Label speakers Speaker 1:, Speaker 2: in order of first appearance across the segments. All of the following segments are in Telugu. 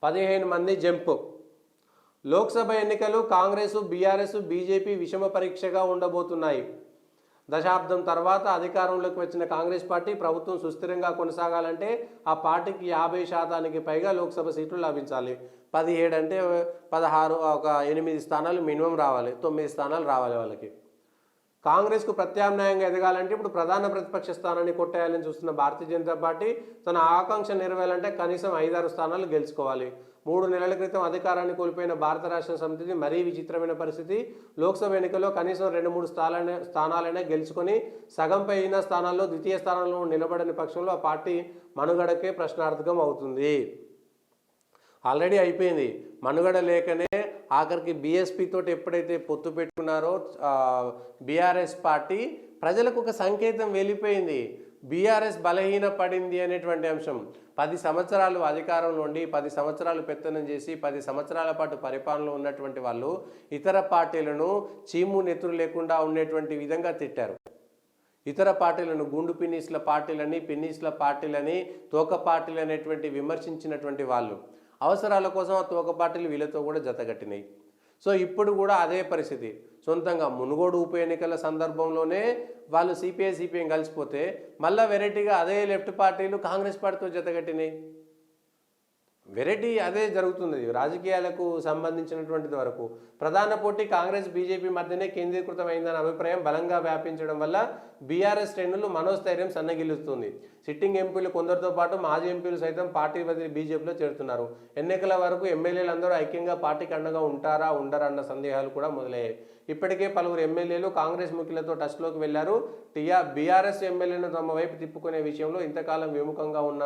Speaker 1: 15 మంది జంపు. లోక్సభ ఎన్నికలు కాంగ్రెసు, బీఆర్ఎస్, బీజేపీ విషమ పరీక్షగా ఉండబోతున్నాయి. దశాబ్దం తర్వాత అధికారంలోకి వచ్చిన కాంగ్రెస్ పార్టీ ప్రభుత్వం సుస్థిరంగా కొనసాగాలంటే ఆ పార్టీకి 50% పైగా లోక్సభ సీట్లు లభించాలి. 17 అంటే 16, ఒక 8 స్థానాలు మినిమం రావాలి, 9 స్థానాలు రావాలి వాళ్ళకి. కాంగ్రెస్కు ప్రత్యామ్నాయంగా ఎదగాలంటే ఇప్పుడు ప్రధాన ప్రతిపక్ష స్థానాన్ని కొట్టేయాలని చూస్తున్న భారతీయ జనతా పార్టీ తన ఆకాంక్ష నెరవేరాలంటే కనీసం 5-6 స్థానాలు గెలుచుకోవాలి. 3 నెలల క్రితం అధికారాన్ని కోల్పోయిన భారత రాష్ట్ర సమితిది మరీ విచిత్రమైన పరిస్థితి. లోక్సభ ఎన్నికల్లో కనీసం 2-3 స్థానాలైనా గెలుచుకొని సగంపై అయిన స్థానాల్లో ద్వితీయ స్థానంలో నిలబడని పక్షంలో ఆ పార్టీ మనుగడకే ప్రశ్నార్థకం అవుతుంది. ఆల్రెడీ అయిపోయింది. మనుగడ లేకనే ఆఖరికి బీఎస్పీ తోటి ఎప్పుడైతే పొత్తు పెట్టుకున్నారో బీఆర్ఎస్ పార్టీ ప్రజలకు ఒక సంకేతం వెళ్ళిపోయింది. బీఆర్ఎస్ బలహీన పడింది అనేటువంటి అంశం. 10 సంవత్సరాలు అధికారంలో ఉండి 10 సంవత్సరాలు పెత్తనం చేసి 10 సంవత్సరాల పాటు పరిపాలనలో ఉన్నటువంటి వాళ్ళు ఇతర పార్టీలను చీము నెత్తురు లేకుండా ఉండేటువంటి విధంగా తిట్టారు. ఇతర పార్టీలను గుండు పిన్నీస్ల పార్టీలని, పిన్నీస్ల పార్టీలని, తోక పార్టీలు అనేటువంటి విమర్శించినటువంటి వాళ్ళు అవసరాల కోసం ఆ తోక పార్టీలు వీళ్ళతో కూడా జతగట్టినాయి. సో ఇప్పుడు కూడా అదే పరిస్థితి. సొంతంగా మునుగోడు ఉప ఎన్నికల సందర్భంలోనే వాళ్ళు సిపిఐ కలిసిపోతే మళ్ళీ వెరైటీగా అదే లెఫ్ట్ పార్టీలు కాంగ్రెస్ పార్టీతో జతగట్టినాయి. వెరైటీ అదే జరుగుతుంది. రాజకీయాలకు సంబంధించినటువంటిది వరకు ప్రధాన పోటీ కాంగ్రెస్ బీజేపీ మధ్యనే కేంద్రీకృతమైందన్న అభిప్రాయం బలంగా వ్యాపించడం వల్ల బీఆర్ఎస్ శ్రేణులు మనోస్థైర్యం సన్నగిల్లుస్తుంది. సిట్టింగ్ ఎంపీలు కొందరితో పాటు మాజీ ఎంపీలు సైతం పార్టీ వదిలి బీజేపీలో చేరుతున్నారు. ఎన్నికల వరకు ఎమ్మెల్యేలందరూ ఐక్యంగా పార్టీకి అండగా ఉంటారా ఉండరా అన్న సందేహాలు కూడా మొదలయ్యాయి. ఇప్పటికే పలువురు ఎమ్మెల్యేలు కాంగ్రెస్ ముఖ్యులతో టచ్లోకి వెళ్లారు. బీఆర్ఎస్ ఎమ్మెల్యేలను తమ వైపు తిప్పుకునే విషయంలో ఇంతకాలం విముఖంగా ఉన్న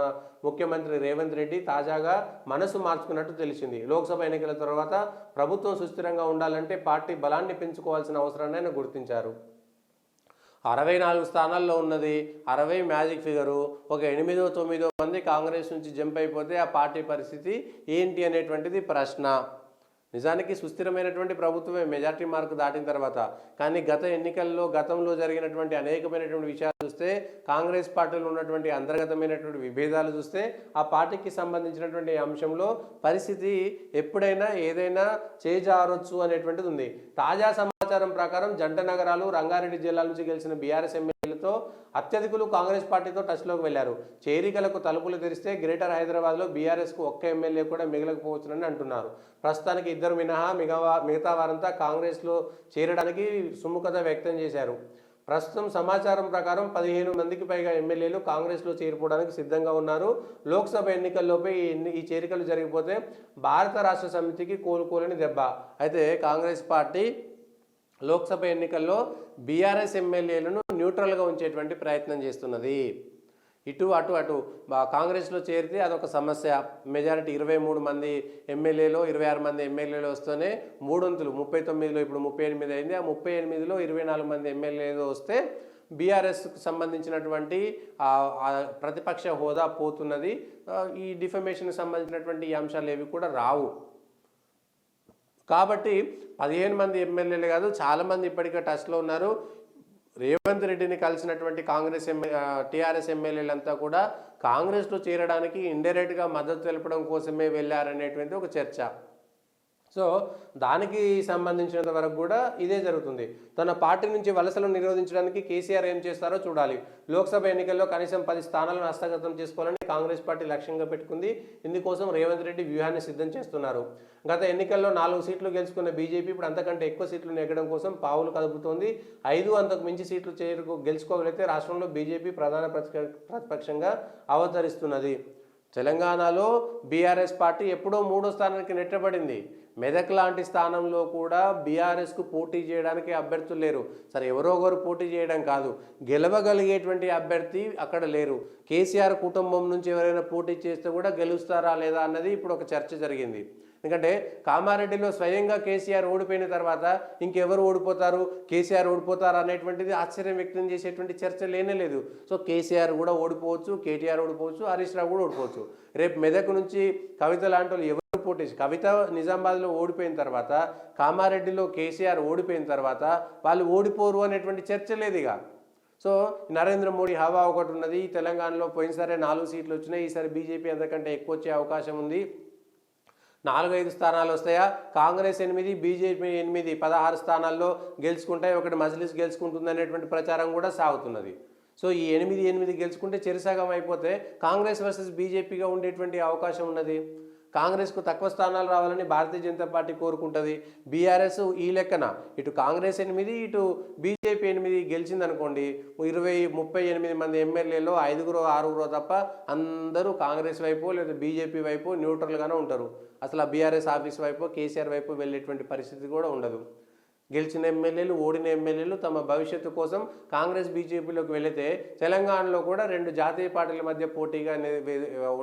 Speaker 1: ముఖ్యమంత్రి రేవంత్ రెడ్డి తాజాగా మనసు మార్చుకున్నట్టు తెలిసింది. లోక్సభ ఎన్నికల తర్వాత ప్రభుత్వం సుస్థిరంగా ఉండాలంటే పార్టీ బలాన్ని పెంచుకోవాల్సిన అవసరాన్ని ఆయన గుర్తించారు. 64 స్థానాల్లో ఉన్నది 60 మ్యాజిక్ ఫిగరు. ఒక 8-9 మంది కాంగ్రెస్ నుంచి జంప్ అయిపోతే ఆ పార్టీ పరిస్థితి ఏంటి అనేటువంటిది ప్రశ్న. నిజానికి సుస్థిరమైనటువంటి ప్రభుత్వమే మెజార్టీ మార్కు దాటిన తర్వాత. కానీ గతంలో జరిగినటువంటి అనేకమైనటువంటి విషయాలు చూస్తే, కాంగ్రెస్ పార్టీలో ఉన్నటువంటి అంతర్గతమైనటువంటి విభేదాలు చూస్తే ఆ పార్టీకి సంబంధించినటువంటి అంశంలో పరిస్థితి ఎప్పుడైనా ఏదైనా చేజారొచ్చు అనేటువంటిది ఉంది. తాజా సమాచారం ప్రకారం జంట నగరాలు, రంగారెడ్డి జిల్లాల నుంచి గెలిచిన బీఆర్ఎస్ ఎమ్మెల్యేలతో అత్యధికులు కాంగ్రెస్ పార్టీతో టచ్లోకి వెళ్లారు. చేరికలకు తలుపులు తెరిస్తే గ్రేటర్ హైదరాబాద్లో బీఆర్ఎస్కు ఒక్క ఎమ్మెల్యే కూడా మిగలకపోవచ్చునని అంటున్నారు. ప్రస్తుతానికి 2 మినహా మిగతా వారంతా కాంగ్రెస్లో చేరడానికి సుముఖత వ్యక్తం చేశారు. ప్రస్తుతం సమాచారం ప్రకారం 15 మందికి పైగా ఎమ్మెల్యేలు కాంగ్రెస్లో చేరిపోవడానికి సిద్ధంగా ఉన్నారు. లోక్సభ ఎన్నికల్లోపై ఈ చేరికలు జరిగిపోతే భారత రాష్ట్ర సమితికి కోలుకోలేని దెబ్బ. అయితే కాంగ్రెస్ పార్టీ లోక్సభ ఎన్నికల్లో బీఆర్ఎస్ ఎమ్మెల్యేలను న్యూట్రల్గా ఉంచేటువంటి ప్రయత్నం చేస్తున్నది. ఇటు అటు కాంగ్రెస్లో చేరితే అదొక సమస్య. మెజారిటీ 23 మంది ఎమ్మెల్యేలు, 26 మంది ఎమ్మెల్యేలు వస్తేనే 3 వంతులు 39లో ఇప్పుడు 38 అయింది. ఆ 38లో 24 మంది ఎమ్మెల్యేలు వస్తే బీఆర్ఎస్కు సంబంధించినటువంటి ప్రతిపక్ష హోదా పోతున్నది. ఈ డిఫమేషన్కి సంబంధించినటువంటి ఈ అంశాలు ఏవి కూడా రావు. కాబట్టి 15 మంది ఎమ్మెల్యేలు కాదు, చాలామంది ఇప్పటికే టచ్లో ఉన్నారు. రేవంత్ రెడ్డిని కలిసినటువంటి టీఆర్ఎస్ ఎమ్మెల్యేలంతా కూడా కాంగ్రెస్లో చేరడానికి ఇండైరెక్ట్గా మద్దతు తెలపడం కోసమే వెళ్ళారనేటువంటి ఒక చర్చ. సో దానికి సంబంధించినంత వరకు కూడా ఇదే జరుగుతుంది. తన పార్టీ నుంచి వలసలను నిరోధించడానికి కేసీఆర్ ఏం చేస్తారో చూడాలి. లోక్సభ ఎన్నికల్లో కనీసం 10 స్థానాలను హస్తగతం చేసుకోవాలని కాంగ్రెస్ పార్టీ లక్ష్యంగా పెట్టుకుంది. ఇందుకోసం రేవంత్ రెడ్డి వ్యూహాన్ని సిద్ధం చేస్తున్నారు. గత ఎన్నికల్లో 4 సీట్లు గెలుచుకున్న బీజేపీ ఇప్పుడు అంతకంటే ఎక్కువ సీట్లు నెగ్గడం కోసం పావులు కదుపుతోంది. 5 అంతకు మించి సీట్లు గెలుచుకోగలిగితే రాష్ట్రంలో బీజేపీ ప్రధాన ప్రతిపక్షంగా అవతరిస్తున్నది. తెలంగాణలో బీఆర్ఎస్ పార్టీ ఎప్పుడో 3వ స్థానానికి నెట్టబడింది. మెదక్ లాంటి స్థానంలో కూడా బీఆర్ఎస్కు పోటీ చేయడానికి అభ్యర్థులు లేరు. సరే, ఎవరో ఒకరు పోటీ చేయడం కాదు, గెలవగలిగేటువంటి అభ్యర్థి అక్కడ లేరు. కేసీఆర్ కుటుంబం నుంచి ఎవరైనా పోటీ చేస్తే కూడా గెలుస్తారా లేదా అన్నది ఇప్పుడు ఒక చర్చ జరిగింది. ఎందుకంటే కామారెడ్డిలో స్వయంగా కేసీఆర్ ఓడిపోయిన తర్వాత ఇంకెవరు ఓడిపోతారు, కేసీఆర్ ఓడిపోతారు అనేటువంటిది ఆశ్చర్యం వ్యక్తం చేసేటువంటి చర్చ లేనేలేదు. సో కేసీఆర్ కూడా ఓడిపోవచ్చు, కేటీఆర్ ఓడిపోవచ్చు, హరీష్ రావు కూడా ఓడిపోవచ్చు. రేపు మెదక్ నుంచి కవిత లాంటి వాళ్ళు ఎవరు పోటీ, కవిత నిజామాబాద్లో ఓడిపోయిన తర్వాత, కామారెడ్డిలో కేసీఆర్ ఓడిపోయిన తర్వాత వాళ్ళు ఓడిపోరు అనేటువంటి చర్చ లేదు ఇక. సో నరేంద్ర మోడీ హవా ఒకటి ఉన్నది. తెలంగాణలో పోయినసారి 4 సీట్లు వచ్చినాయి, ఈసారి బీజేపీ అంతకంటే ఎక్కువ వచ్చే అవకాశం ఉంది. 4-5 స్థానాలు వస్తాయా? కాంగ్రెస్ 8, బీజేపీ 8, 16 స్థానాల్లో గెలుచుకుంటాయి. ఒకటి మజ్లిస్ గెలుచుకుంటుంది అనేటువంటి ప్రచారం కూడా సాగుతున్నది. సో ఈ 8 గెలుచుకుంటే చెరిసగం అయిపోతే కాంగ్రెస్ వర్సెస్ బీజేపీగా ఉండేటువంటి అవకాశం ఉన్నది. కాంగ్రెస్కు తక్కువ స్థానాలు రావాలని భారతీయ జనతా పార్టీ కోరుకుంటుంది. బీఆర్ఎస్ ఈ లెక్కన ఇటు కాంగ్రెస్ 8, ఇటు బీజేపీ 8 గెలిచిందనుకోండి, 38 మంది ఎమ్మెల్యేలో 5-6 తప్ప అందరూ కాంగ్రెస్ వైపు లేదా బీజేపీ వైపు న్యూట్రల్గానే ఉంటారు. అసలు ఆ బీఆర్ఎస్ ఆఫీస్ వైపు కేసీఆర్ వైపు వెళ్ళేటువంటి పరిస్థితి కూడా ఉండదు. గెలిచిన ఎమ్మెల్యేలు, ఓడిన ఎమ్మెల్యేలు తమ భవిష్యత్తు కోసం కాంగ్రెస్ బీజేపీలోకి వెళితే తెలంగాణలో కూడా 2 జాతీయ పార్టీల మధ్య పోటీగా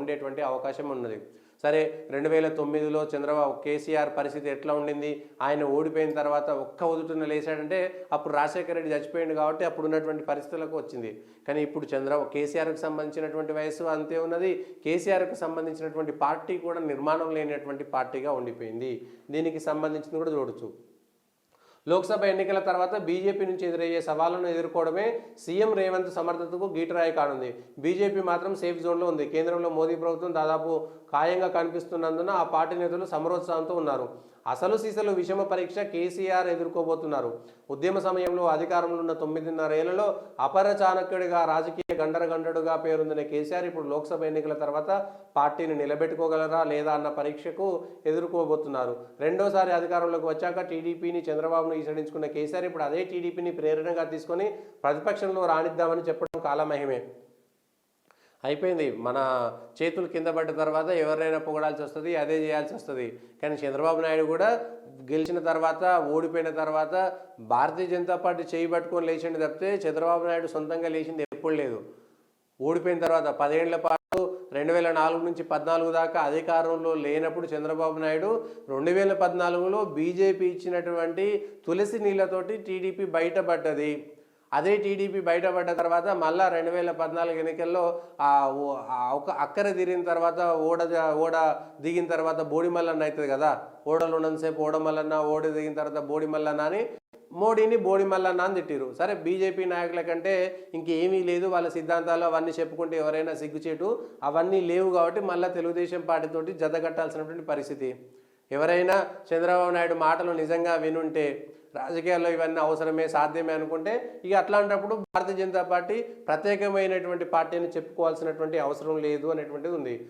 Speaker 1: ఉండేటువంటి అవకాశం ఉన్నది. సరే 2009లో చంద్రబాబు కేసీఆర్ పరిస్థితి ఎట్లా ఉండింది? ఆయన ఓడిపోయిన తర్వాత ఒక్క ఉదుటున లేచాడంటే అప్పుడు రాజశేఖర రెడ్డి చచ్చిపోయింది కాబట్టి అప్పుడు ఉన్నటువంటి పరిస్థితులకు వచ్చింది. కానీ ఇప్పుడు కేసీఆర్కి సంబంధించినటువంటి వయసు అంతే ఉన్నది. కేసీఆర్కి సంబంధించినటువంటి పార్టీ కూడా నిర్మాణం లేనటువంటి పార్టీగా ఉండిపోయింది. దీనికి సంబంధించింది కూడా చూడొచ్చు. లోక్సభ ఎన్నికల తర్వాత బీజేపీ నుంచి ఎదురయ్యే సవాళ్లను ఎదుర్కోవడమే సీఎం రేవంత్ సమర్థతకు గీటరాయి కానుంది. బీజేపీ మాత్రం సేఫ్ జోన్లో ఉంది. కేంద్రంలో మోదీ ప్రభుత్వం దాదాపు ఖాయంగా కనిపిస్తున్నందున ఆ పార్టీ నేతలు సమరోత్సాహంతో ఉన్నారు. అసలు సీసలు విషమ పరీక్ష కేసీఆర్ ఎదుర్కోబోతున్నారు. ఉద్యమ సమయంలో అధికారంలో ఉన్న 9.5 ఏళ్లలో అపర చాణక్యుడిగా, రాజకీయ గండరగండడుగా పేరొందిన కేసీఆర్ ఇప్పుడు లోక్సభ ఎన్నికల తర్వాత పార్టీని నిలబెట్టుకోగలరా లేదా అన్న పరీక్షకు ఎదుర్కోబోతున్నారు. రెండోసారి అధికారంలోకి వచ్చాక టీడీపీని, చంద్రబాబును ఈసడించుకున్న కేసీఆర్ ఇప్పుడు అదే టీడీపీని ప్రేరణగా తీసుకొని ప్రతిపక్షంలో రాణిద్దామని చెప్పడం కాలమహిమే. అయిపోయింది. మన చేతులు కింద పడ్డ తర్వాత ఎవరినైనా పొగడాల్సి వస్తుంది, అదే చేయాల్సి వస్తుంది. కానీ చంద్రబాబు నాయుడు కూడా గెలిచిన తర్వాత, ఓడిపోయిన తర్వాత భారతీయ జనతా పార్టీ చేయి పట్టుకొని లేచింది తప్పితే చంద్రబాబు నాయుడు సొంతంగా లేచింది ఎప్పుడు లేదు. ఓడిపోయిన తర్వాత 10 ఏళ్ల పాటు 2004 నుంచి 14 దాకా అధికారంలో లేనప్పుడు చంద్రబాబు నాయుడు 2014లో బీజేపీ ఇచ్చినటువంటి తులసి నీళ్లతోటి టీడీపీ బయటపడ్డది. అదే టీడీపీ బయటపడ్డ తర్వాత మళ్ళా 2014 ఎన్నికల్లో ఒక అక్కర తీరిన తర్వాత ఓడ దిగిన తర్వాత బోడి మల్లన్న అవుతుంది కదా. ఓడలు ఉన్నంతసేపు ఓడ మల్లన్న, ఓడ దిగిన తర్వాత బోడి మల్లన్న అని మోడీని బోడి మల్లన్న అని తిట్టిరు. సరే బీజేపీ నాయకుల కంటే ఇంకేమీ లేదు, వాళ్ళ సిద్ధాంతాలు అవన్నీ చెప్పుకుంటే ఎవరైనా సిగ్గుచేటు అవన్నీ లేవు కాబట్టి మళ్ళీ తెలుగుదేశం పార్టీతోటి జతకట్టాల్సినటువంటి పరిస్థితి. ఎవరైనా చంద్రబాబు నాయుడు మాటలు నిజంగా వినుంటే రాజకీయాల్లో ఇవన్నీ అవసరమే, సాధ్యమే అనుకుంటే ఇక అట్లాంటప్పుడు భారతీయ జనతా పార్టీ ప్రత్యేకమైనటువంటి పార్టీని చెప్పుకోవాల్సినటువంటి అవసరం లేదు అనేటువంటిది ఉంది.